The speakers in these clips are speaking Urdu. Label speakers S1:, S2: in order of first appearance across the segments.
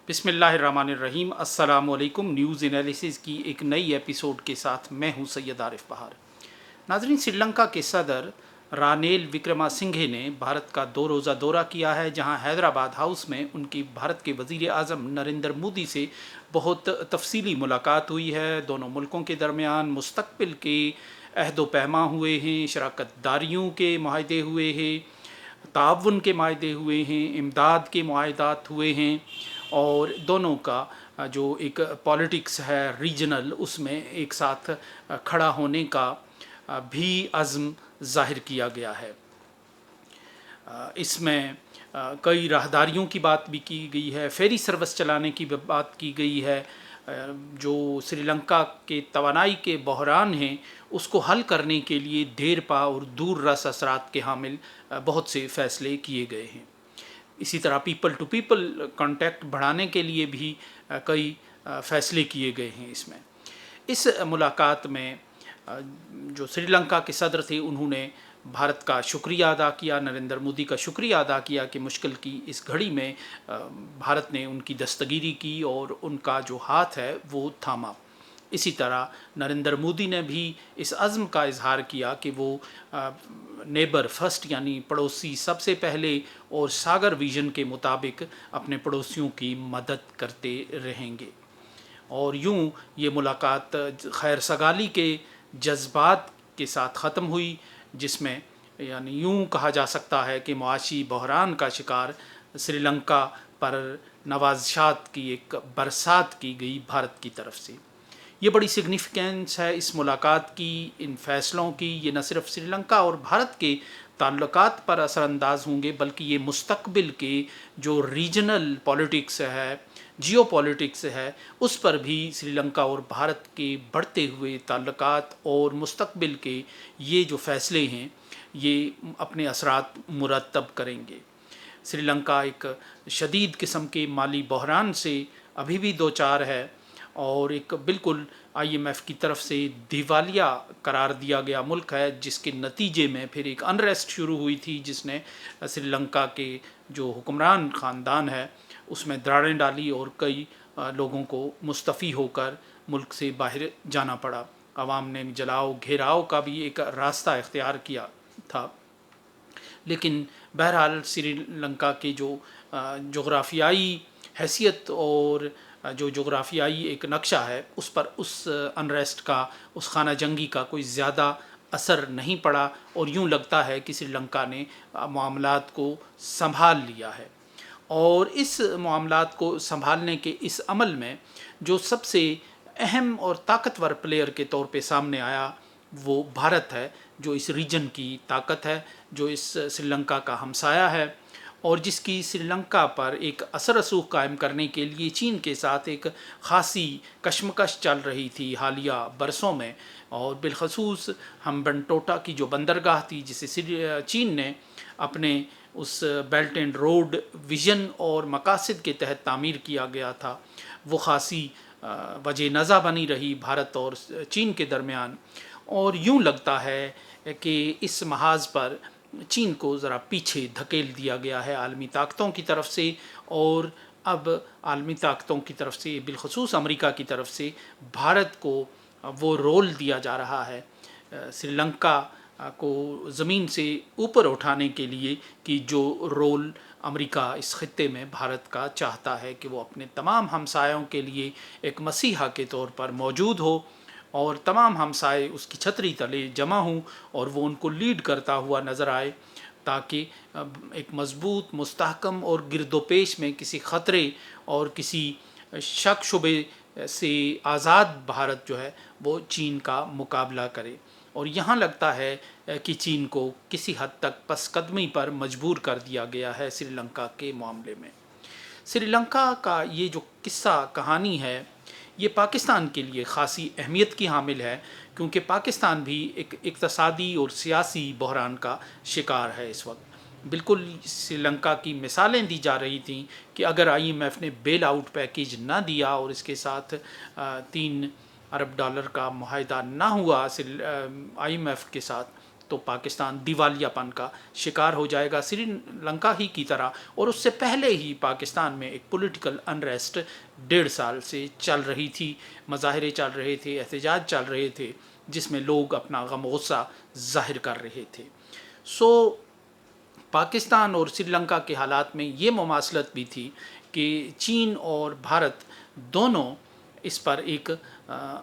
S1: بسم اللہ الرحمن الرحیم۔ السلام علیکم۔ نیوز انالیسز کی ایک نئی ایپیسوڈ کے ساتھ میں ہوں سید عارف بہار۔ ناظرین، سری لنکا کے صدر رانیل وکرما سنگھے نے بھارت کا 2 روزہ دورہ کیا ہے، جہاں حیدرآباد ہاؤس میں ان کی بھارت کے وزیر اعظم نریندر مودی سے بہت تفصیلی ملاقات ہوئی ہے۔ دونوں ملکوں کے درمیان مستقبل کے عہد و پیما ہوئے ہیں، شراکت داریوں کے معاہدے ہوئے ہیں، تعاون کے معاہدے ہوئے ہیں، امداد کے معاہدات ہوئے ہیں، اور دونوں کا جو ایک پالیٹکس ہے ریجنل، اس میں ایک ساتھ کھڑا ہونے کا بھی عزم ظاہر کیا گیا ہے۔ اس میں کئی راہداریوں کی بات بھی کی گئی ہے، فیری سروس چلانے کی بات کی گئی ہے۔ جو سری لنکا کے توانائی کے بحران ہیں اس کو حل کرنے کے لیے دیر پا اور دور رس اثرات کے حامل بہت سے فیصلے کیے گئے ہیں۔ اسی طرح پیپل ٹو پیپل کانٹیکٹ بڑھانے کے لیے بھی کئی فیصلے کیے گئے ہیں۔ اس ملاقات میں جو سری لنکا کے صدر تھے انہوں نے بھارت کا شکریہ ادا کیا، نریندر مودی کا شکریہ ادا کیا کہ مشکل کی اس گھڑی میں بھارت نے ان کی دستگیری کی اور ان کا جو ہاتھ ہے وہ تھاما۔ اسی طرح نریندر مودی نے بھی اس عزم کا اظہار کیا کہ وہ نیبر فرسٹ یعنی پڑوسی سب سے پہلے اور ساگر ویژن کے مطابق اپنے پڑوسیوں کی مدد کرتے رہیں گے۔ اور یوں یہ ملاقات خیر سگالی کے جذبات کے ساتھ ختم ہوئی، جس میں یعنی یوں کہا جا سکتا ہے کہ معاشی بحران کا شکار سری لنکا پر نوازشات کی ایک برسات کی گئی بھارت کی طرف سے۔ یہ بڑی سگنیفیکینس ہے اس ملاقات کی، ان فیصلوں کی۔ یہ نہ صرف سری لنکا اور بھارت کے تعلقات پر اثر انداز ہوں گے، بلکہ یہ مستقبل کے جو ریجنل پالیٹکس ہے، جیو پالیٹکس ہے، اس پر بھی سری لنکا اور بھارت کے بڑھتے ہوئے تعلقات اور مستقبل کے یہ جو فیصلے ہیں یہ اپنے اثرات مرتب کریں گے۔ سری لنکا ایک شدید قسم کے مالی بحران سے ابھی بھی دوچار ہے، اور ایک بالکل IMF کی طرف سے دیوالیہ قرار دیا گیا ملک ہے، جس کے نتیجے میں پھر ایک انریسٹ شروع ہوئی تھی، جس نے سری لنکا کے جو حکمران خاندان ہے اس میں دراڑیں ڈالی اور کئی لوگوں کو مستعفی ہو کر ملک سے باہر جانا پڑا۔ عوام نے جلاؤ گھیراؤ کا بھی ایک راستہ اختیار کیا تھا۔ لیکن بہرحال سری لنکا کے جو جغرافیائی حیثیت اور جو جغرافیائی ایک نقشہ ہے اس پر اس انریسٹ کا، اس خانہ جنگی کا کوئی زیادہ اثر نہیں پڑا، اور یوں لگتا ہے کہ سری لنکا نے معاملات کو سنبھال لیا ہے۔ اور اس معاملات کو سنبھالنے کے اس عمل میں جو سب سے اہم اور طاقتور پلیئر کے طور پہ سامنے آیا وہ بھارت ہے، جو اس ریجن کی طاقت ہے، جو اس سری لنکا کا ہمسایہ ہے، اور جس کی سری لنکا پر ایک اثر رسوخ قائم کرنے کے لیے چین کے ساتھ ایک خاصی کشمکش چل رہی تھی حالیہ برسوں میں۔ اور بالخصوص ہمبنٹوٹا کی جو بندرگاہ تھی جسے چین نے اپنے اس بیلٹ اینڈ روڈ ویژن اور مقاصد کے تحت تعمیر کیا گیا تھا، وہ خاصی وجہ نظر بنی رہی بھارت اور چین کے درمیان۔ اور یوں لگتا ہے کہ اس محاذ پر چین کو ذرا پیچھے دھکیل دیا گیا ہے عالمی طاقتوں کی طرف سے، اور اب عالمی طاقتوں کی طرف سے بالخصوص امریکہ کی طرف سے بھارت کو وہ رول دیا جا رہا ہے سری لنکا کو زمین سے اوپر اٹھانے کے لیے کہ جو رول امریکہ اس خطے میں بھارت کا چاہتا ہے کہ وہ اپنے تمام ہمسایوں کے لیے ایک مسیحا کے طور پر موجود ہو، اور تمام ہمسائے اس کی چھتری تلے جمع ہوں اور وہ ان کو لیڈ کرتا ہوا نظر آئے، تاکہ ایک مضبوط، مستحکم اور گرد و پیش میں کسی خطرے اور کسی شک شبے سے آزاد بھارت جو ہے وہ چین کا مقابلہ کرے۔ اور یہاں لگتا ہے کہ چین کو کسی حد تک پس قدمی پر مجبور کر دیا گیا ہے سری لنکا کے معاملے میں۔ سری لنکا کا یہ جو قصہ کہانی ہے یہ پاکستان کے لیے خاصی اہمیت کی حامل ہے، کیونکہ پاکستان بھی ایک اقتصادی اور سیاسی بحران کا شکار ہے اس وقت۔ بالکل سری لنکا کی مثالیں دی جا رہی تھیں کہ اگر IMF نے بیل آؤٹ پیکیج نہ دیا اور اس کے ساتھ $3 ارب کا معاہدہ نہ ہوا IMF کے ساتھ، تو پاکستان دیوالیاپن کا شکار ہو جائے گا، سری لنکا ہی کی طرح۔ اور اس سے پہلے ہی پاکستان میں ایک پولیٹیکل انریسٹ 1.5 سال سے چل رہی تھی، مظاہرے چل رہے تھے، احتجاج چل رہے تھے، جس میں لوگ اپنا غم و غصہ ظاہر کر رہے تھے۔ سو پاکستان اور سری لنکا کے حالات میں یہ مماثلت بھی تھی کہ چین اور بھارت دونوں اس پر ایک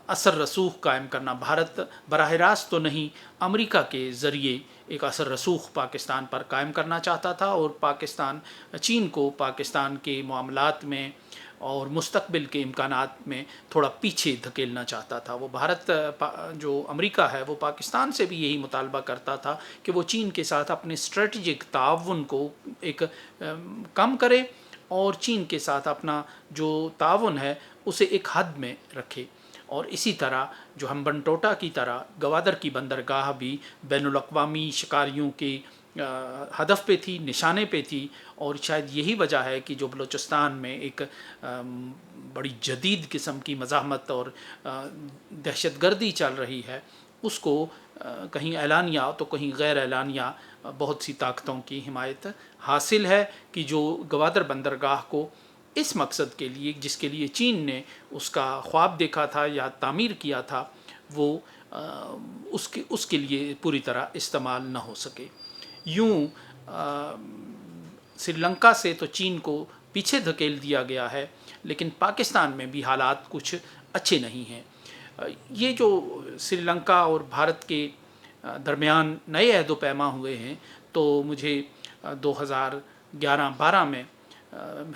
S1: اثر رسوخ قائم کرنا، بھارت براہ راست تو نہیں، امریکہ کے ذریعے ایک اثر رسوخ پاکستان پر قائم کرنا چاہتا تھا، اور پاکستان چین کو پاکستان کے معاملات میں اور مستقبل کے امکانات میں تھوڑا پیچھے دھکیلنا چاہتا تھا۔ وہ بھارت جو امریکہ ہے وہ پاکستان سے بھی یہی مطالبہ کرتا تھا کہ وہ چین کے ساتھ اپنے اسٹریٹجک تعاون کو ایک کم کرے، اور چین کے ساتھ اپنا جو تعاون ہے اسے ایک حد میں رکھے۔ اور اسی طرح جو ہمبن-ٹوٹا کی طرح گوادر کی بندرگاہ بھی بین الاقوامی شکاریوں کے ہدف پہ تھی، نشانے پہ تھی، اور شاید یہی وجہ ہے کہ جو بلوچستان میں ایک بڑی جدید قسم کی مزاحمت اور دہشت گردی چل رہی ہے، اس کو کہیں اعلانیہ تو کہیں غیر اعلانیہ بہت سی طاقتوں کی حمایت حاصل ہے، کہ جو گوادر بندرگاہ کو اس مقصد کے لیے جس کے لیے چین نے اس کا خواب دیکھا تھا یا تعمیر کیا تھا، وہ اس کے لیے پوری طرح استعمال نہ ہو سکے۔ یوں سری لنکا سے تو چین کو پیچھے دھکیل دیا گیا ہے، لیکن پاکستان میں بھی حالات کچھ اچھے نہیں ہیں۔ یہ جو سری لنکا اور بھارت کے درمیان نئے عہد و پیما ہوئے ہیں، تو مجھے 2011-12 میں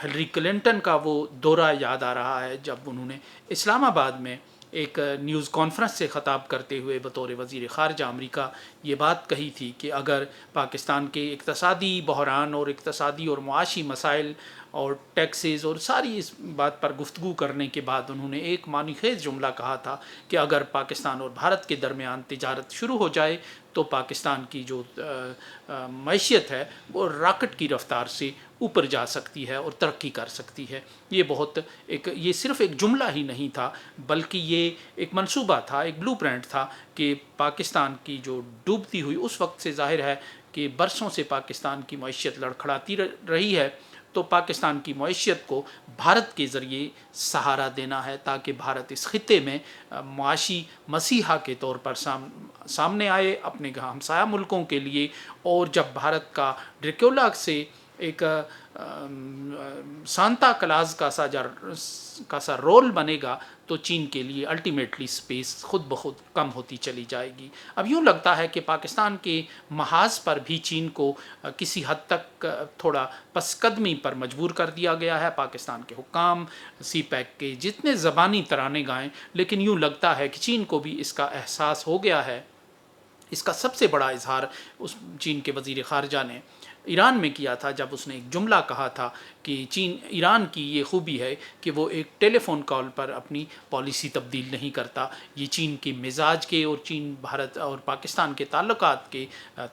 S1: ہلری کلنٹن کا وہ دورہ یاد آ رہا ہے، جب انہوں نے اسلام آباد میں ایک نیوز کانفرنس سے خطاب کرتے ہوئے بطور وزیر خارجہ امریکہ یہ بات کہی تھی کہ اگر پاکستان کے اقتصادی بحران اور اقتصادی اور معاشی مسائل اور ٹیکسز اور ساری اس بات پر گفتگو کرنے کے بعد انہوں نے ایک معنی خیز جملہ کہا تھا کہ اگر پاکستان اور بھارت کے درمیان تجارت شروع ہو جائے تو پاکستان کی جو معیشت ہے وہ راکٹ کی رفتار سے اوپر جا سکتی ہے اور ترقی کر سکتی ہے۔ یہ صرف ایک جملہ ہی نہیں تھا، بلکہ یہ ایک منصوبہ تھا، ایک بلو پرنٹ تھا کہ پاکستان کی جو ڈوبتی ہوئی، اس وقت سے ظاہر ہے کہ برسوں سے پاکستان کی معیشت لڑکھڑاتی رہی ہے، تو پاکستان کی معیشت کو بھارت کے ذریعے سہارا دینا ہے، تاکہ بھارت اس خطے میں معاشی مسیحا کے طور پر سامنے آئے اپنے ہمسایہ ملکوں کے لیے۔ اور جب بھارت کا ڈریکولا سے ایک سانتا کلاز کا سا رول بنے گا، تو چین کے لیے الٹیمیٹلی سپیس خود بخود کم ہوتی چلی جائے گی۔ اب یوں لگتا ہے کہ پاکستان کے محاذ پر بھی چین کو کسی حد تک تھوڑا پس قدمی پر مجبور کر دیا گیا ہے۔ پاکستان کے حکام سی پیک کے جتنے زبانی ترانے گائیں، لیکن یوں لگتا ہے کہ چین کو بھی اس کا احساس ہو گیا ہے۔ اس کا سب سے بڑا اظہار اس چین کے وزیر خارجہ نے ایران میں کیا تھا، جب اس نے ایک جملہ کہا تھا کہ ایران کی یہ خوبی ہے کہ وہ ایک ٹیلی فون کال پر اپنی پالیسی تبدیل نہیں کرتا۔ یہ چین کے مزاج کے اور چین بھارت اور پاکستان کے تعلقات کے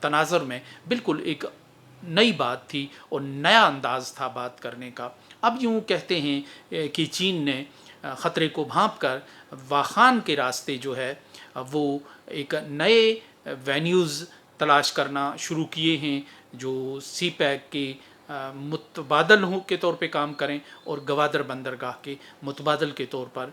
S1: تناظر میں بالکل ایک نئی بات تھی اور نیا انداز تھا بات کرنے کا۔ اب یوں کہتے ہیں کہ چین نے خطرے کو بھانپ کر واخان کے راستے جو ہے وہ ایک نئے وینیوز تلاش کرنا شروع کیے ہیں، جو سی پیک کے متبادل کے طور پہ کام کریں اور گوادر بندرگاہ کے متبادل کے طور پر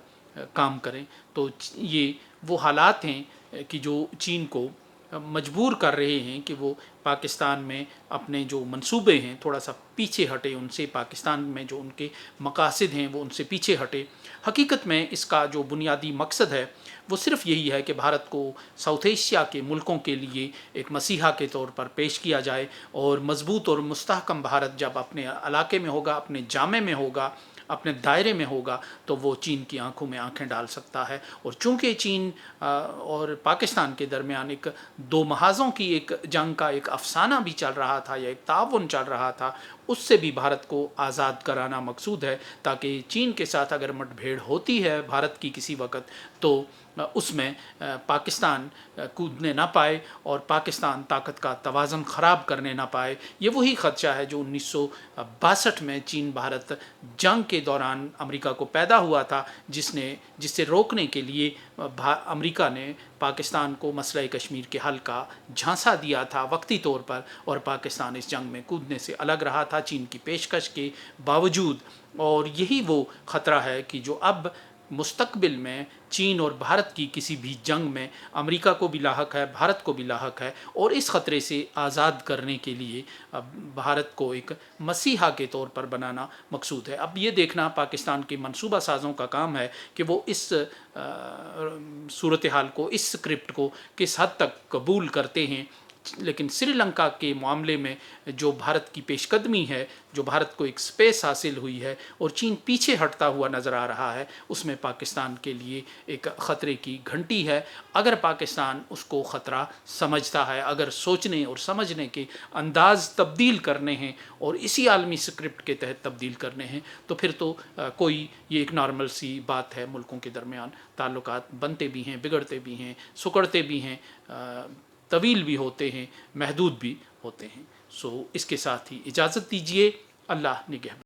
S1: کام کریں۔ تو یہ وہ حالات ہیں کہ جو چین کو مجبور کر رہے ہیں کہ وہ پاکستان میں اپنے جو منصوبے ہیں تھوڑا سا پیچھے ہٹے ان سے، پاکستان میں جو ان کے مقاصد ہیں وہ ان سے پیچھے ہٹے۔ حقیقت میں اس کا جو بنیادی مقصد ہے وہ صرف یہی ہے کہ بھارت کو ساؤتھ ایشیا کے ملکوں کے لیے ایک مسیحا کے طور پر پیش کیا جائے، اور مضبوط اور مستحکم بھارت جب اپنے علاقے میں ہوگا، اپنے جامع میں ہوگا، اپنے دائرے میں ہوگا، تو وہ چین کی آنکھوں میں آنکھیں ڈال سکتا ہے۔ اور چونکہ چین اور پاکستان کے درمیان ایک دو محاذوں کی ایک جنگ کا ایک افسانہ بھی چل رہا تھا یا ایک تعاون چل رہا تھا، اس سے بھی بھارت کو آزاد کرانا مقصود ہے، تاکہ چین کے ساتھ اگر مٹ بھیڑ ہوتی ہے بھارت کی کسی وقت، تو اس میں پاکستان کودنے نہ پائے اور پاکستان طاقت کا توازن خراب کرنے نہ پائے۔ یہ وہی خدشہ ہے جو 1962 میں چین بھارت جنگ کے دوران امریکہ کو پیدا ہوا تھا، جس سے روکنے کے لیے امریکہ نے پاکستان کو مسئلہ کشمیر کے حل کا جھانسا دیا تھا وقتی طور پر، اور پاکستان اس جنگ میں کودنے سے الگ رہا تھا چین کی پیشکش کے باوجود۔ اور یہی وہ خطرہ ہے کہ جو اب مستقبل میں چین اور بھارت کی کسی بھی جنگ میں امریکہ کو بھی لاحق ہے، بھارت کو بھی لاحق ہے، اور اس خطرے سے آزاد کرنے کے لیے اب بھارت کو ایک مسیحا کے طور پر بنانا مقصود ہے۔ اب یہ دیکھنا پاکستان کے منصوبہ سازوں کا کام ہے کہ وہ اس صورتحال کو، اس اسکرپٹ کو کس حد تک قبول کرتے ہیں۔ لیکن سری لنکا کے معاملے میں جو بھارت کی پیش قدمی ہے، جو بھارت کو ایک سپیس حاصل ہوئی ہے اور چین پیچھے ہٹتا ہوا نظر آ رہا ہے، اس میں پاکستان کے لیے ایک خطرے کی گھنٹی ہے۔ اگر پاکستان اس کو خطرہ سمجھتا ہے، اگر سوچنے اور سمجھنے کے انداز تبدیل کرنے ہیں اور اسی عالمی اسکرپٹ کے تحت تبدیل کرنے ہیں، تو پھر تو کوئی یہ ایک نارمل سی بات ہے۔ ملکوں کے درمیان تعلقات بنتے بھی ہیں، بگڑتے بھی ہیں، سکڑتے بھی ہیں، طویل بھی ہوتے ہیں، محدود بھی ہوتے ہیں۔ اس کے ساتھ ہی اجازت دیجیے۔ اللہ نگہبان۔